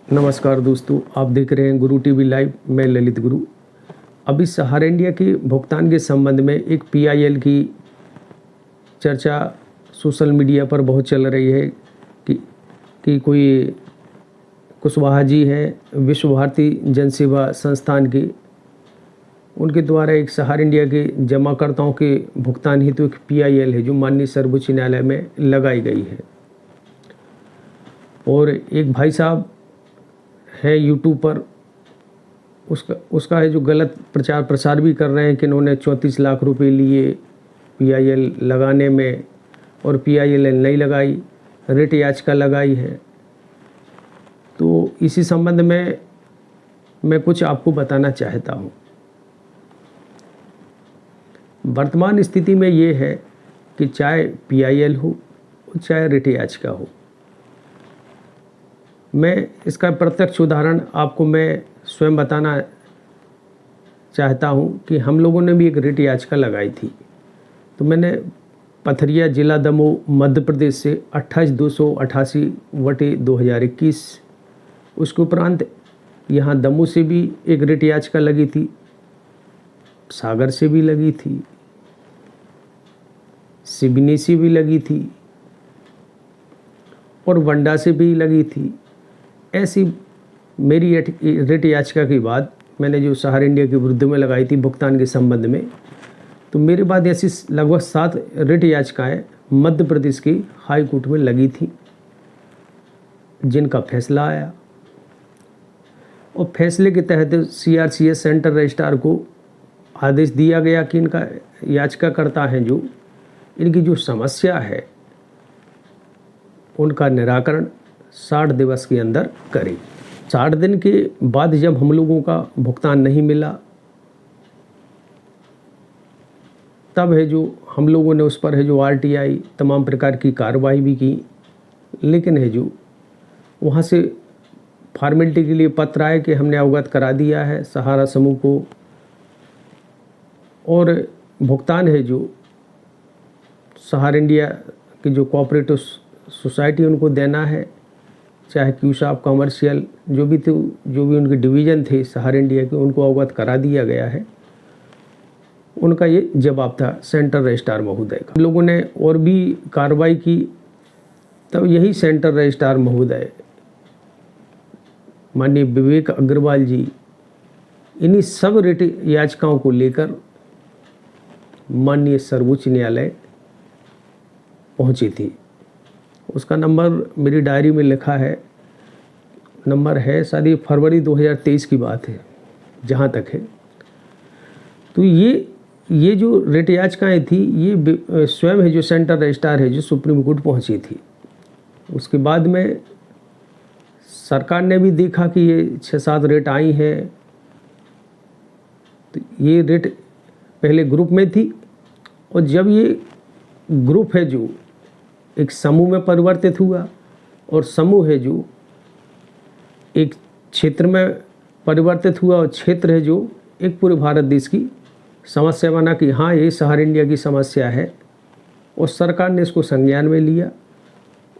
नमस्कार दोस्तों, आप देख रहे हैं गुरु टीवी लाइव। मैं ललित गुरु। अभी सहारा इंडिया के भुगतान के संबंध में एक पीआईएल की चर्चा सोशल मीडिया पर बहुत चल रही है कि कोई कुशवाहा जी हैं विश्व भारती जनसेवा संस्थान के, उनके द्वारा एक सहारा इंडिया के जमाकर्ताओं के भुगतान हेतु एक पीआईएल है जो माननीय सर्वोच्च न्यायालय में लगाई गई है। और एक भाई साहब है यूट्यूब पर, उसका है जो गलत प्रचार प्रसार भी कर रहे हैं कि इन्होंने 34 लाख रुपए लिए पीआईएल लगाने में, और पीआईएल नहीं लगाई, रिट याचिका लगाई है। तो इसी संबंध में मैं कुछ आपको बताना चाहता हूँ। वर्तमान स्थिति में ये है कि चाहे पीआईएल हो चाहे रिट याचिका हो, मैं इसका प्रत्यक्ष उदाहरण आपको मैं स्वयं बताना चाहता हूं कि हम लोगों ने भी एक रिट याचिका लगाई थी। तो मैंने पथरिया जिला दमोह मध्य प्रदेश से 28,288/2021, उसके उपरांत यहाँ दमोह से भी एक रिट याचिका लगी थी, सागर से भी लगी थी, सिवनी से भी लगी थी और वंडा से भी लगी थी। ऐसी मेरी रिट याचिका के बाद मैंने जो सहारा इंडिया के विरुद्ध में लगाई थी भुगतान के संबंध में, तो मेरे बाद ऐसी लगभग 7 रिट याचिकाएं मध्य प्रदेश की हाई कोर्ट में लगी थी, जिनका फैसला आया। और फैसले के तहत सीआरसीएस सेंटर रजिस्ट्रार को आदेश दिया गया कि इनका याचिकाकर्ता हैं जो इनकी जो समस्या है उनका निराकरण 60 दिवस के अंदर करें। 60 दिन के बाद जब हम लोगों का भुगतान नहीं मिला, तब है जो हम लोगों ने उस पर है जो आरटीआई तमाम प्रकार की कार्रवाई भी की, लेकिन है जो वहाँ से फॉर्मेलिटी के लिए पत्र आए कि हमने अवगत करा दिया है सहारा समूह को, और भुगतान है जो सहारा इंडिया की जो कोऑपरेटिव सोसाइटी उनको देना है, चाहे क्यूसाप कमर्शियल जो भी उनके डिवीज़न थे सहारा इंडिया के, उनको अवगत करा दिया गया है। उनका ये जवाब था सेंटर रजिस्ट्रार महोदय का। हम लोगों ने और भी कार्रवाई की, तब यही सेंटर रजिस्ट्रार महोदय माननीय विवेक अग्रवाल जी इन्हीं सब रिट याचिकाओं को लेकर माननीय सर्वोच्च न्यायालय पहुंची थी। उसका नंबर मेरी डायरी में लिखा है, नंबर है शायद फरवरी 2023 की बात है जहाँ तक है। तो ये जो रिट याचिकाएँ थी ये स्वयं है जो सेंटर रजिस्ट्रार है जो सुप्रीम कोर्ट पहुँची थी। उसके बाद में सरकार ने भी देखा कि ये 6-7 रिट आई हैं। तो ये रिट पहले ग्रुप में थी, और जब ये ग्रुप है जो एक समूह में परिवर्तित हुआ, और समूह है जो एक क्षेत्र में परिवर्तित हुआ, और क्षेत्र है जो एक पूरे भारत देश की समस्या बना कि हाँ ये सहारा इंडिया की समस्या है, और सरकार ने इसको संज्ञान में लिया।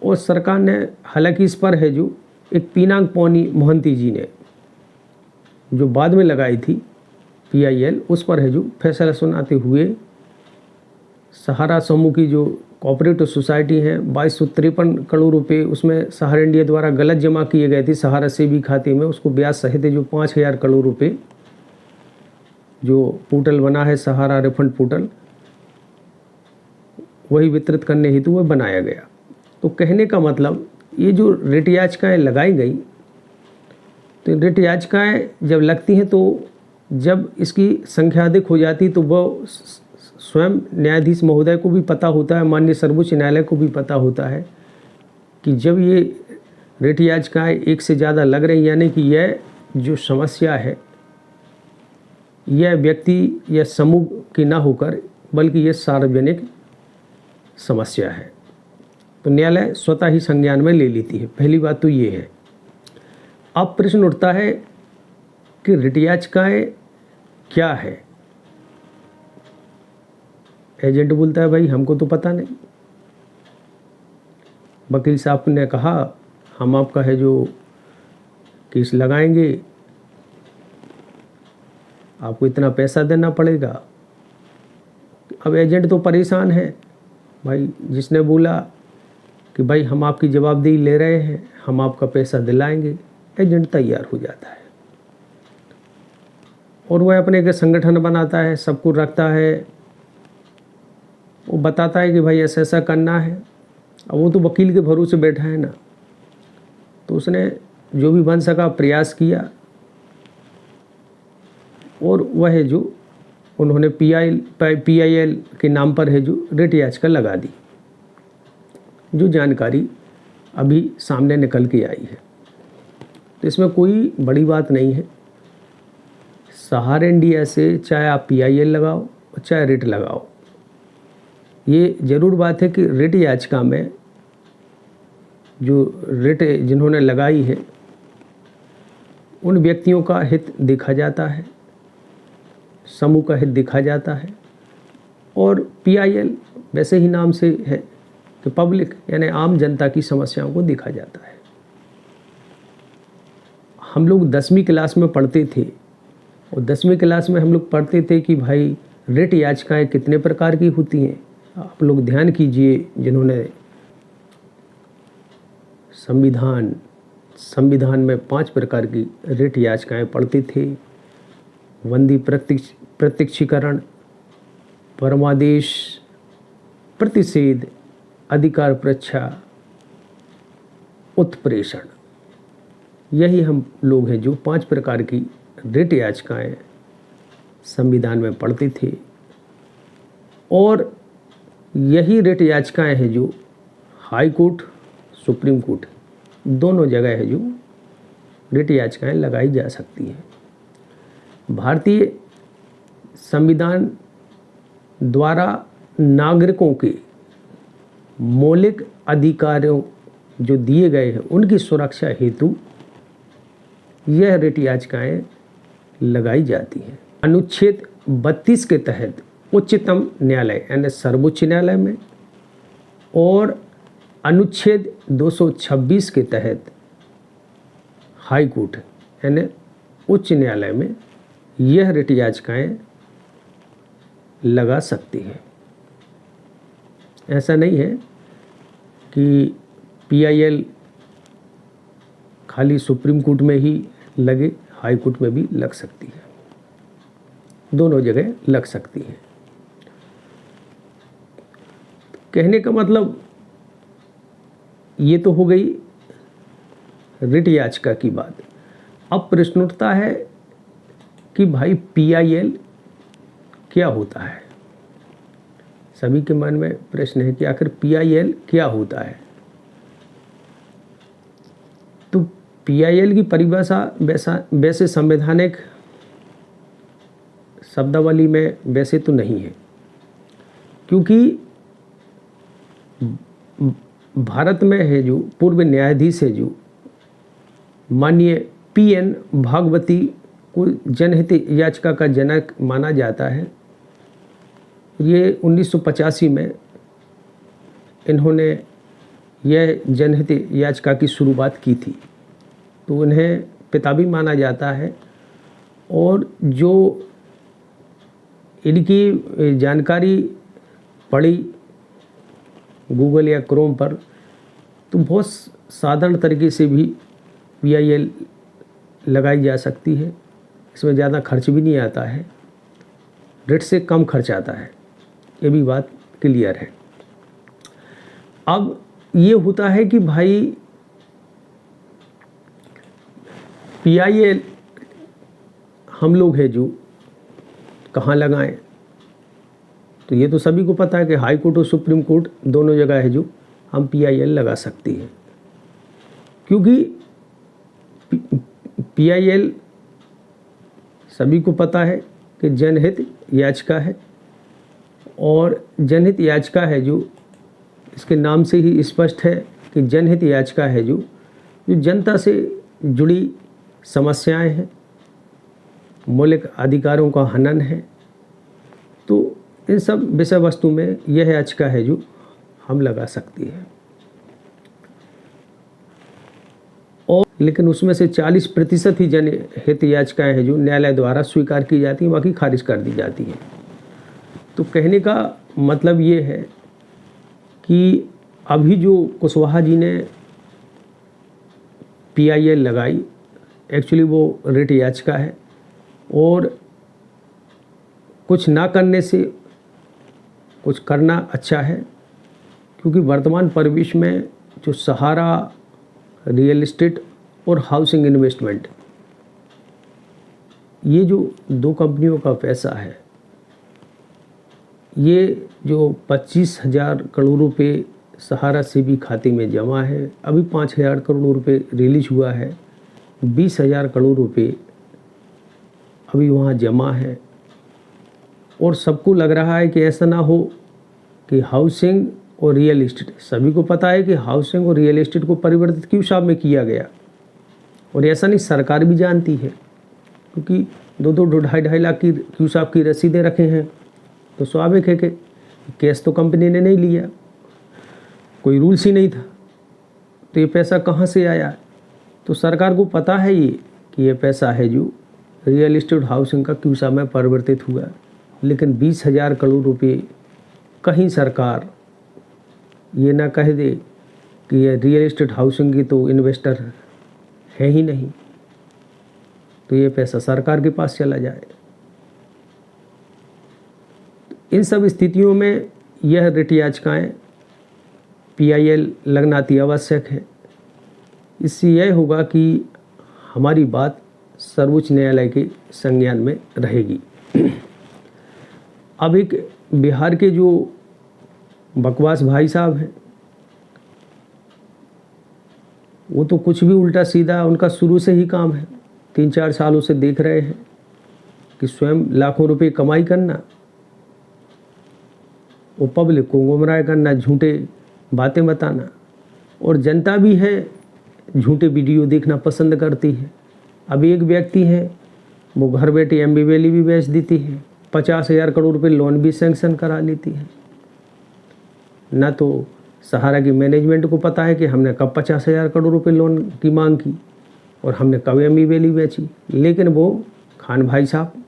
और सरकार ने हालांकि इस पर है जो एक पीनांग पौनी मोहंती जी ने जो बाद में लगाई थी पीआईएल, उस पर है जो फैसला सुनाते हुए सहारा समूह की जो कोऑपरेटिव सोसाइटी है 2253 करोड़ रुपए उसमें सहारा इंडिया द्वारा गलत जमा किए गए थे सहारा सेवी खाते में, उसको ब्याज सहित जो 5000 करोड़ रुपए जो पोर्टल बना है सहारा रिफंड पोर्टल, वही वितरित करने हेतु वह बनाया गया। तो कहने का मतलब ये जो रिट याचिकाएँ लगाई गई, तो रिट याचिकाएँ जब लगती हैं तो जब इसकी संख्या अधिक हो जाती तो वह स्वयं न्यायाधीश महोदय को भी पता होता है, माननीय सर्वोच्च न्यायालय को भी पता होता है कि जब ये रिट याचिकाएँ एक से ज़्यादा लग रही, यानी कि यह जो समस्या है यह व्यक्ति या समूह की ना होकर बल्कि यह सार्वजनिक समस्या है, तो न्यायालय स्वतः ही संज्ञान में ले लेती है। पहली बात तो ये है। अब प्रश्न उठता है कि रिट याचिकाएँ क्या है। एजेंट बोलता है भाई हमको तो पता नहीं। वकील साहब ने कहा हम आपका है जो केस लगाएंगे, आपको इतना पैसा देना पड़ेगा। अब एजेंट तो परेशान है भाई, जिसने बोला कि भाई हम आपकी जवाबदेही ले रहे हैं, हम आपका पैसा दिलाएंगे, एजेंट तैयार हो जाता है और वह अपने के संगठन बनाता है, सबको रखता है, वो बताता है कि भाई ऐसा ऐसा करना है। अब वो तो वकील के भरोसे बैठा है ना, तो उसने जो भी बन सका प्रयास किया और वह है जो उन्होंने PIL के नाम पर है जो रिट याचिका लगा दी, जो जानकारी अभी सामने निकल के आई है। तो इसमें कोई बड़ी बात नहीं है। सहारा इंडिया से चाहे आप PIL लगाओ और चाहे रिट लगाओ, ये ज़रूर बात है कि रिट याचिका में जो रिट जिन्होंने लगाई है उन व्यक्तियों का हित देखा जाता है, समूह का हित देखा जाता है। और PIL वैसे ही नाम से है कि पब्लिक यानी आम जनता की समस्याओं को देखा जाता है। हम लोग 10वीं क्लास में पढ़ते थे और 10वीं क्लास में हम लोग पढ़ते थे कि भाई रिट याचिकाएं कितने प्रकार की होती हैं। आप लोग ध्यान कीजिए, जिन्होंने संविधान में 5 प्रकार की रिट याचिकाएं पढ़ते थे। वंदी प्रत्यक्षीकरण, परमादेश, प्रतिषेध, अधिकार परीक्षा, उत्प्रेषण, यही हम लोग हैं जो 5 प्रकार की रिट याचिकाएं संविधान में पढ़ते थे। और यही रिट याचिकाएं हैं जो हाई कोर्ट, सुप्रीम कोर्ट दोनों जगह है जो रिट याचिकाएं लगाई जा सकती हैं। भारतीय संविधान द्वारा नागरिकों के मौलिक अधिकारों जो दिए गए हैं उनकी सुरक्षा हेतु यह रिट याचिकाएं लगाई जाती हैं। अनुच्छेद 32 के तहत उच्चतम न्यायालय यानी सर्वोच्च न्यायालय में और अनुच्छेद 226 के तहत हाई कोर्ट यानी उच्च न्यायालय में यह रिट याचिकाएं लगा सकती है। ऐसा नहीं है कि PIL खाली सुप्रीम कोर्ट में ही लगे, हाई कोर्ट में भी लग सकती है, दोनों जगह लग सकती है। कहने का मतलब ये तो हो गई रिट याचिका की बात। अब प्रश्न उठता है कि भाई PIL क्या होता है। सभी के मन में प्रश्न है कि आखिर PIL क्या होता है। तो PIL की परिभाषा वैसे संवैधानिक शब्दावली में वैसे तो नहीं है, क्योंकि भारत में है जो पूर्व न्यायाधीश है जो माननीय PN भागवती को जनहित याचिका का जनक माना जाता है। ये 1985 में इन्होंने यह जनहित याचिका की शुरुआत की थी, तो उन्हें पिता भी माना जाता है। और जो इनकी जानकारी पढ़ी गूगल या क्रोम पर, तो बहुत साधारण तरीके से भी PIL लगाई जा सकती है। इसमें ज़्यादा खर्च भी नहीं आता है, रिट से कम खर्च आता है, ये भी बात क्लियर है। अब ये होता है कि भाई PIL हम लोग है जो कहाँ लगाएं, तो ये तो सभी को पता है कि हाई कोर्ट और सुप्रीम कोर्ट दोनों जगह है जो हम PIL लगा सकती है। क्योंकि PIL सभी को पता है कि जनहित याचिका है, और जनहित याचिका है जो इसके नाम से ही स्पष्ट है कि जनहित याचिका है जो जनता से जुड़ी समस्याएं हैं, मौलिक अधिकारों का हनन है। तो इन सब विषय वस्तु में यह याचिका है जो हम लगा सकती है। और लेकिन उसमें से 40% ही जनहित याचिकाएँ हैं जो न्यायालय द्वारा स्वीकार की जाती हैं, बाकी खारिज कर दी जाती हैं। तो कहने का मतलब ये है कि अभी जो कुशवाहा जी ने PIL लगाई, एक्चुअली वो रिट याचिका है, और कुछ ना करने से कुछ करना अच्छा है, क्योंकि वर्तमान परिवेश में जो सहारा रियल एस्टेट और हाउसिंग इन्वेस्टमेंट, ये जो 2 कंपनियों का पैसा है, ये जो 25,000 करोड़ रुपए सहारा सेबी खाते में जमा है, अभी 5,000 करोड़ रुपए रिलीज हुआ है, 20,000 करोड़ रुपए अभी वहाँ जमा है। और सबको लग रहा है कि ऐसा ना हो कि हाउसिंग और रियल एस्टेट, सभी को पता है कि हाउसिंग और रियल एस्टेट को परिवर्तित क्यों साहब में किया गया, और ऐसा नहीं सरकार भी जानती है, क्योंकि 2-2 ढाई लाख की क्यों साहब की रसीदें रखे हैं, तो स्वाभाविक है कि कैश तो कंपनी ने नहीं लिया, कोई रूल्स ही नहीं था, तो ये पैसा कहाँ से आया। तो सरकार को पता है ये कि ये पैसा है जो रियल एस्टेट हाउसिंग का क्यों साहब में परिवर्तित हुआ, लेकिन 20,000 करोड़ रुपए कहीं सरकार ये ना कह दे कि ये रियल एस्टेट हाउसिंग की तो इन्वेस्टर है ही नहीं, तो ये पैसा सरकार के पास चला जाए। इन सब स्थितियों में यह रिट याचिकाएँ PIL लगना अति आवश्यक है। इससे यह होगा कि हमारी बात सर्वोच्च न्यायालय के संज्ञान में रहेगी। अब एक बिहार के जो बकवास भाई साहब हैं, वो तो कुछ भी उल्टा सीधा उनका शुरू से ही काम है, 3-4 सालों से देख रहे हैं कि स्वयं लाखों रुपए कमाई करना, वो पब्लिक को गुमराह करना, झूठे बातें बताना, और जनता भी है झूठे वीडियो देखना पसंद करती है। अब एक व्यक्ति है वो घर बैठे MB वैली भी बेच देती है, 50,000 करोड़ रुपए लोन भी सैंक्शन करा लेती है। ना तो सहारा की मैनेजमेंट को पता है कि हमने कब 50,000 करोड़ रुपए लोन की मांग की और हमने कब MB वैली बेची, लेकिन वो खान भाई साहब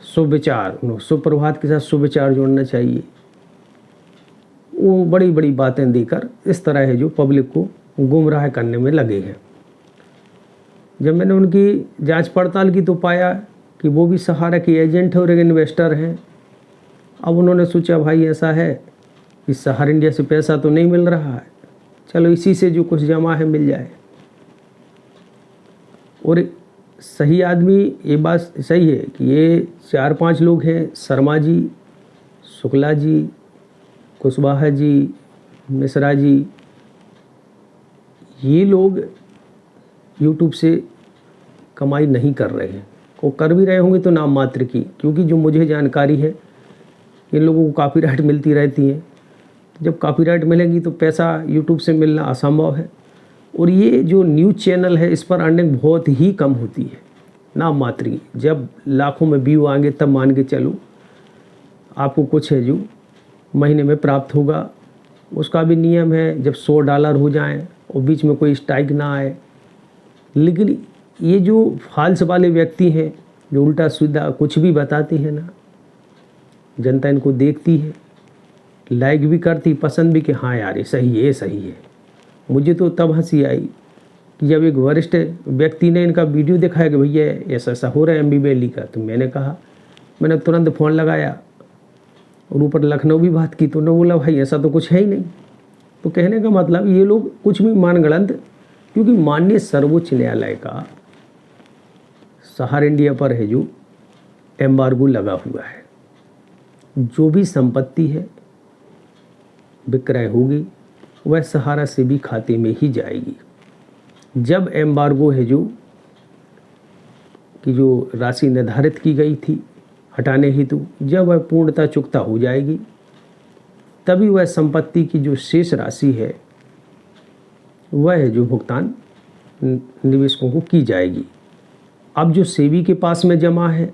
सुविचार, सुप्रभात के साथ सुविचार जोड़ना चाहिए, वो बड़ी बड़ी बातें देकर इस तरह है जो पब्लिक को गुमराह करने में लगे हैं। जब मैंने उनकी जांच पड़ताल की तो पाया कि वो भी सहारा के एजेंट और एक इन्वेस्टर हैं। अब उन्होंने सोचा भाई ऐसा है कि सहारा इंडिया से पैसा तो नहीं मिल रहा है, चलो इसी से जो कुछ जमा है मिल जाए। और सही आदमी, ये बात सही है कि ये 4-5 लोग हैं, शर्मा जी, शुक्ला जी, कुशवाहा जी, मिश्रा जी, ये लोग यूट्यूब से कमाई नहीं कर रहे हैं, वो कर भी रहे होंगे तो नाम मात्र की, क्योंकि जो मुझे जानकारी है इन लोगों को कॉपीराइट मिलती रहती है। जब कॉपीराइट मिलेंगी तो पैसा यूट्यूब से मिलना असंभव है। और ये जो न्यूज़ चैनल है इस पर अर्निंग बहुत ही कम होती है, नाम मात्र की। जब लाखों में व्यू आएंगे तब मान के चलो आपको कुछ है जो महीने में प्राप्त होगा। उसका भी नियम है, जब $100 हो जाएं और बीच में कोई स्ट्राइक ना आए। लेकिन ये जो फाल्स वाले व्यक्ति हैं जो उल्टा सीधा कुछ भी बताते हैं ना, जनता इनको देखती है, लाइक भी करती, पसंद भी कि हाँ यार ये सही है, ये सही है। मुझे तो तब हंसी आई कि जब एक वरिष्ठ व्यक्ति ने इनका वीडियो दिखाया कि भैया ऐसा ऐसा हो रहा है MB वैली का, तो मैंने तुरंत फ़ोन लगाया और ऊपर लखनऊ भी बात की, तो उन्होंने बोला भाई ऐसा तो कुछ है ही नहीं। तो कहने का मतलब ये लोग कुछ भी मान गलत, क्योंकि माननीय सर्वोच्च न्यायालय का सहारा इंडिया पर है जो एम्बार्गो लगा हुआ है। जो भी संपत्ति है विक्रय होगी वह सहारा से भी खाते में ही जाएगी। जब एम्बार्गो है जो कि जो राशि निर्धारित की गई थी हटाने हेतु, जब वह पूर्णतः चुकता हो जाएगी तभी वह संपत्ति की जो शेष राशि है वह है जो भुगतान निवेशकों को की जाएगी। अब जो सेबी के पास में जमा है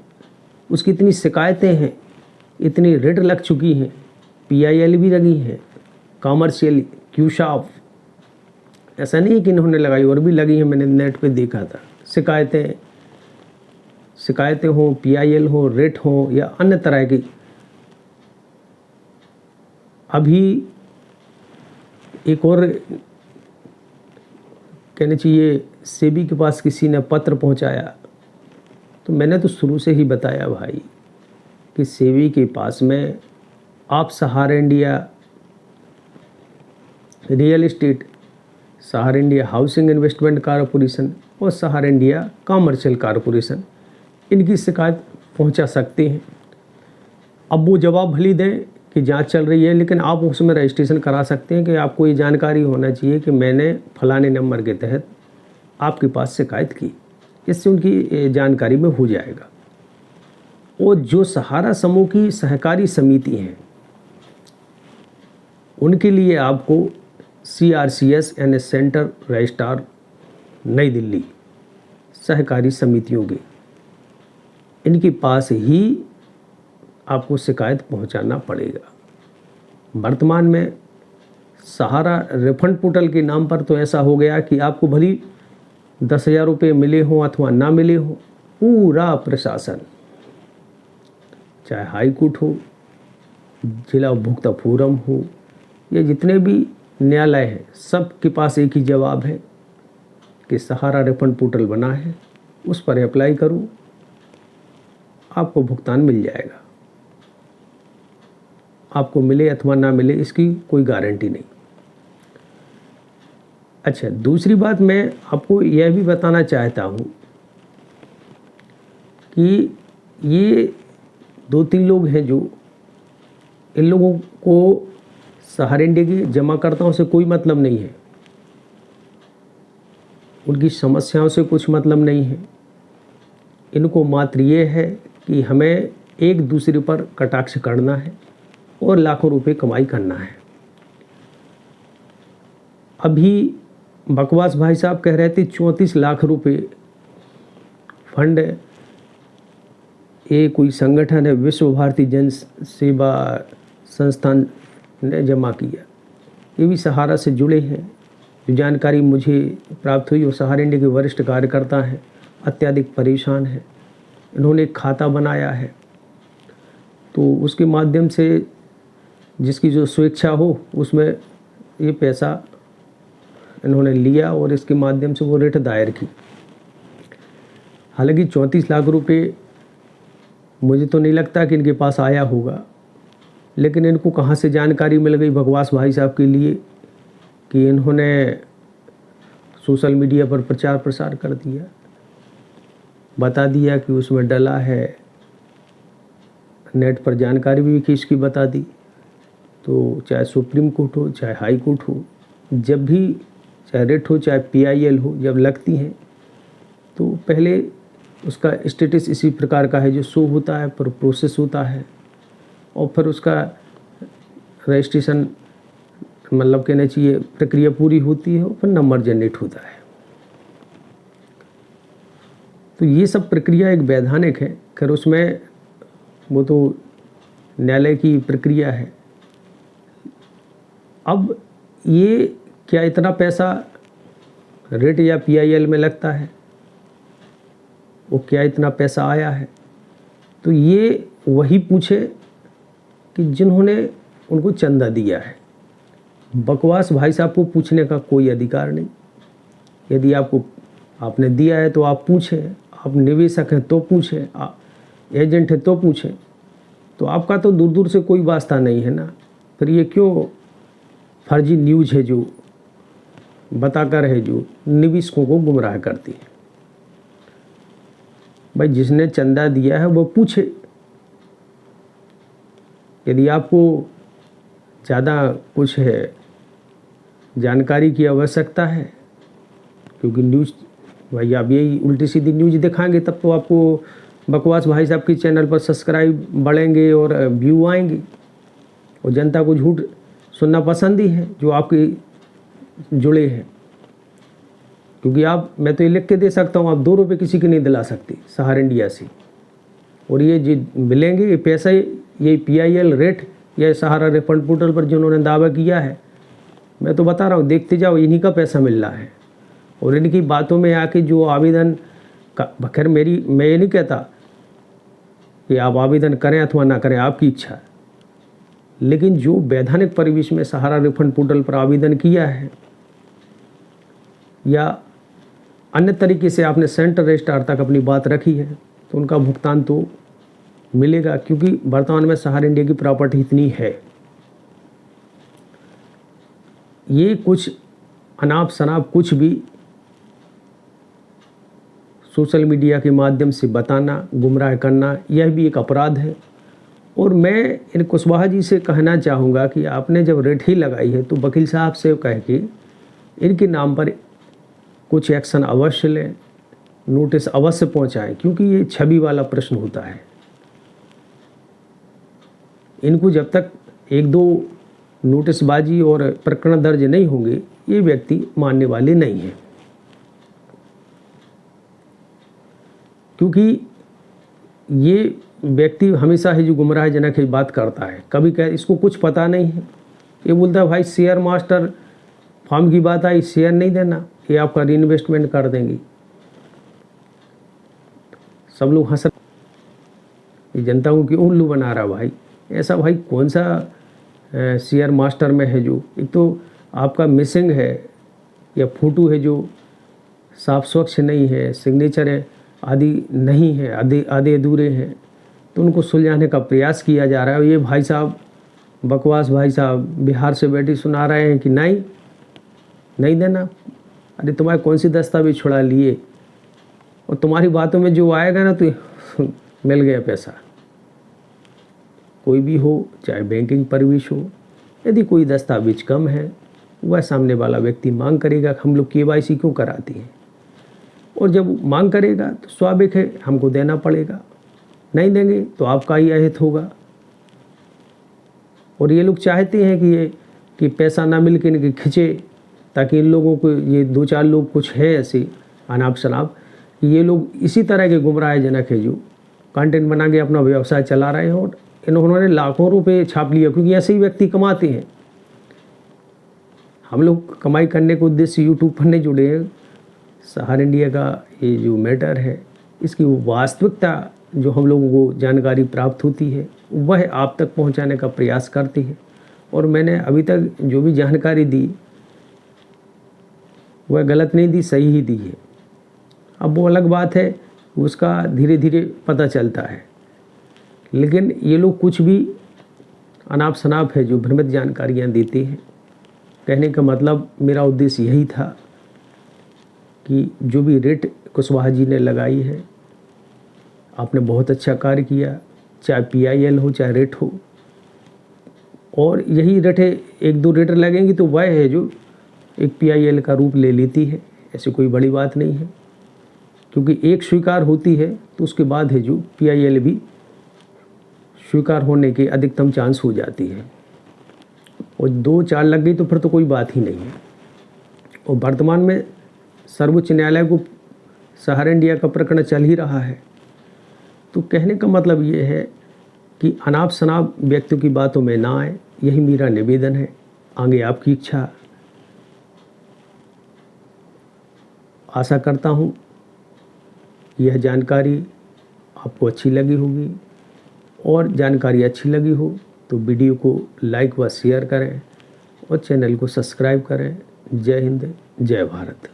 उसकी इतनी शिकायतें हैं, इतनी रिट लग चुकी हैं, PIL भी लगी हैं, कॉमर्शियल, क्यूशाफ, ऐसा नहीं है कि इन्होंने लगाई, और भी लगी हैं, मैंने नेट पे देखा था। शिकायतें हो, PIL हो, रेट हो या अन्य तरह की। अभी एक और कहना चाहिए, सेबी के पास किसी ने पत्र पहुंचाया, तो मैंने तो शुरू से ही बताया भाई कि सेबी के पास में आप सहारा इंडिया रियल एस्टेट, सहारा इंडिया हाउसिंग इन्वेस्टमेंट कॉरपोरेशन और सहारा इंडिया कॉमर्शियल कॉरपोरेशन, इनकी शिकायत पहुंचा सकते हैं। अब वो जवाब भली दें कि जांच चल रही है, लेकिन आप उसमें रजिस्ट्रेशन करा सकते हैं कि आपको ये जानकारी होना चाहिए कि मैंने फलाने नंबर के तहत आपके पास शिकायत की। इससे उनकी जानकारी में हो जाएगा। और जो सहारा समूह की सहकारी समिति हैं, उनके लिए आपको CRCS यानी सेंटर रजिस्ट्रार नई दिल्ली सहकारी समितियों के, इनके पास ही आपको शिकायत पहुंचाना पड़ेगा। वर्तमान में सहारा रिफंड पोर्टल के नाम पर तो ऐसा हो गया कि आपको भली 10,000 रुपये मिले हों अथवा ना मिले हों, पूरा प्रशासन, चाहे हाई कोर्ट हो, जिला उपभोक्ता फोरम हो या जितने भी न्यायालय हैं, सब के पास एक ही जवाब है कि सहारा रिफंड पोर्टल बना है, उस पर अप्लाई करो, आपको भुगतान मिल जाएगा। आपको मिले अथवा ना मिले इसकी कोई गारंटी नहीं। अच्छा, दूसरी बात मैं आपको यह भी बताना चाहता हूँ कि ये 2-3 लोग हैं जो, इन लोगों को सहारा इंडिया के जमाकर्ताओं से कोई मतलब नहीं है, उनकी समस्याओं से कुछ मतलब नहीं है। इनको मात्र ये है कि हमें एक दूसरे पर कटाक्ष करना है और लाखों रुपए कमाई करना है। अभी बकवास भाई साहब कह रहे थे 34 लाख रुपए फंड ये कोई संगठन है, विश्व भारती जन सेवा संस्थान ने जमा किया। ये भी सहारा से जुड़े हैं। जो जानकारी मुझे प्राप्त हुई वो सहारा इंडिया के वरिष्ठ कार्यकर्ता हैं, अत्यधिक परेशान हैं। इन्होंने एक खाता बनाया है, तो उसके माध्यम से जिसकी जो स्वेच्छा हो उसमें ये पैसा इन्होंने लिया और इसके माध्यम से वो रिट दायर की। हालांकि 34 लाख रुपए मुझे तो नहीं लगता कि इनके पास आया होगा, लेकिन इनको कहाँ से जानकारी मिल गई बकवास भाई साहब के लिए कि इन्होंने सोशल मीडिया पर प्रचार प्रसार कर दिया, बता दिया कि उसमें डला है, नेट पर जानकारी भी किसकी बता दी। तो चाहे सुप्रीम कोर्ट हो, चाहे हाई कोर्ट हो, जब भी चाहे रिट हो, चाहे PIL हो, जब लगती हैं तो पहले उसका स्टेटस इसी प्रकार का है जो शो होता है, पर प्रोसेस होता है, और फिर उसका रजिस्ट्रेशन मतलब कहना चाहिए प्रक्रिया पूरी होती है और फिर नंबर जनरेट होता है। तो ये सब प्रक्रिया एक वैधानिक है। खैर उसमें वो तो न्यायालय की प्रक्रिया है। अब ये क्या इतना पैसा रिट या PIL में लगता है, वो क्या इतना पैसा आया है, तो ये वही पूछे कि जिन्होंने उनको चंदा दिया है। बकवास भाई साहब को पूछने का कोई अधिकार नहीं। यदि आपने दिया है तो आप पूछें, आप निवेशक हैं तो पूछें, एजेंट है तो पूछें। तो आपका तो दूर दूर से कोई वास्ता नहीं है ना, फिर ये क्यों फर्जी न्यूज़ है जो बताकर है जो निवेशकों को गुमराह करती है। भाई जिसने चंदा दिया है वो पूछे। यदि आपको ज़्यादा कुछ है जानकारी की आवश्यकता है, क्योंकि न्यूज़ भाई आप यही उल्टी सीधी न्यूज़ दिखाएंगे तब तो आपको बकवास भाई साहब के चैनल पर सब्सक्राइब बढ़ेंगे और व्यू आएंगे, और जनता को झूठ सुनना पसंद ही है जो आपके जुड़े हैं। क्योंकि मैं तो ये लिख के दे सकता हूँ, आप 2 रुपये किसी के नहीं दिला सकते सहारा इंडिया से, और ये जो मिलेंगे ये पैसा ये PIL रेट या सहारा रिफंड पोर्टल पर जिन्होंने दावा किया है मैं तो बता रहा हूँ, देखते जाओ, इन्हीं का पैसा मिल रहा है। और इनकी बातों में आके जो आवेदन का, खैर मैं ये नहीं कहता कि आप आवेदन करें अथवा ना करें, आपकी इच्छा है, लेकिन जो वैधानिक परिवेश में सहारा रिफंड पोर्टल पर आवेदन किया है या अन्य तरीके से आपने सेंट्रल रजिस्ट्रार तक अपनी बात रखी है, तो उनका भुगतान तो मिलेगा, क्योंकि वर्तमान में सहारा इंडिया की प्रॉपर्टी इतनी है। ये कुछ अनाप शनाप कुछ भी सोशल मीडिया के माध्यम से बताना, गुमराह करना, यह भी एक अपराध है। और मैं इन कुशवाहा जी से कहना चाहूँगा कि आपने जब रेट ही लगाई है तो वकील साहब से कह के इनके नाम पर कुछ एक्शन अवश्य लें, नोटिस अवश्य पहुँचाएं, क्योंकि ये छवि वाला प्रश्न होता है। इनको जब तक 1-2 नोटिसबाजी और प्रकरण दर्ज नहीं होंगे, ये व्यक्ति मानने वाले नहीं हैं। क्योंकि ये व्यक्ति हमेशा ही जो गुमराहजनक ही बात करता है, कभी कह इसको कुछ पता नहीं है, ये बोलता है भाई शेयर मास्टर फॉर्म की बात आई, शेयर नहीं देना, ये आपका रीइन्वेस्टमेंट कर देंगी। सब लोग हंस, ये जनता को क्यों उल्लू बना रहा भाई, ऐसा भाई कौन सा शेयर मास्टर में है जो एक तो आपका मिसिंग है या फोटो है जो साफ स्वच्छ नहीं है, सिग्नेचर है आदि नहीं है, आधे अधूरे हैं, तो उनको सुलझाने का प्रयास किया जा रहा है। ये भाई साहब बकवास, भाई साहब बिहार से बैठी सुना रहे हैं कि नहीं देना। अरे तुम्हारे कौन सी दस्तावेज छुड़ा लिए, और तुम्हारी बातों में जो आएगा ना तो मिल गया पैसा। कोई भी हो, चाहे बैंकिंग परिवेश हो, यदि कोई दस्तावेज कम है, वह सामने वाला व्यक्ति मांग करेगा हम लोग KYC क्यों कराते हैं, और जब मांग करेगा तो स्वाभाविक है हमको देना पड़ेगा, नहीं देंगे तो आपका ही अहित होगा। और ये लोग चाहते हैं कि पैसा ना मिल के इनके खिंचे, ताकि इन लोगों को, ये 2-4 लोग कुछ है ऐसे अनाप शनाप, ये लोग इसी तरह के गुमराहजनक है जो कंटेंट बना के अपना व्यवसाय चला रहे हैं, और इन्होंने लाखों रुपए छाप लिया, क्योंकि ऐसे ही व्यक्ति कमाते हैं। हम लोग कमाई करने के उद्देश्य यूट्यूब पर नहीं जुड़े हैं। सहारा इंडिया का ये जो मैटर है, इसकी वास्तविकता जो हम लोगों को जानकारी प्राप्त होती है, वह आप तक पहुंचाने का प्रयास करती है। और मैंने अभी तक जो भी जानकारी दी वह गलत नहीं दी, सही ही दी है। अब वो अलग बात है, उसका धीरे धीरे पता चलता है। लेकिन ये लोग कुछ भी अनाप शनाप है जो भ्रमित जानकारियाँ देते हैं। कहने का मतलब मेरा उद्देश्य यही था कि जो भी रेट कुशवाहा जी ने लगाई है, आपने बहुत अच्छा कार्य किया, चाहे PIL हो चाहे रेट हो। और यही रेटें 1-2 रेट लगेंगी तो वह है जो एक PIL का रूप ले लेती है, ऐसी कोई बड़ी बात नहीं है। क्योंकि एक स्वीकार होती है तो उसके बाद है जो PIL भी स्वीकार होने के अधिकतम चांस हो जाती है। और 2-4 लग गई तो फिर तो कोई बात ही नहीं है। और वर्तमान में सर्वोच्च न्यायालय को सहारा इंडिया का प्रकरण चल ही रहा है। तो कहने का मतलब ये है कि अनाप शनाप व्यक्तियों की बातों में ना आए, यही मेरा निवेदन है। आगे आपकी इच्छा। आशा करता हूँ यह जानकारी आपको अच्छी लगी होगी, और जानकारी अच्छी लगी हो तो वीडियो को लाइक व शेयर करें और चैनल को सब्सक्राइब करें। जय हिंद, जय भारत।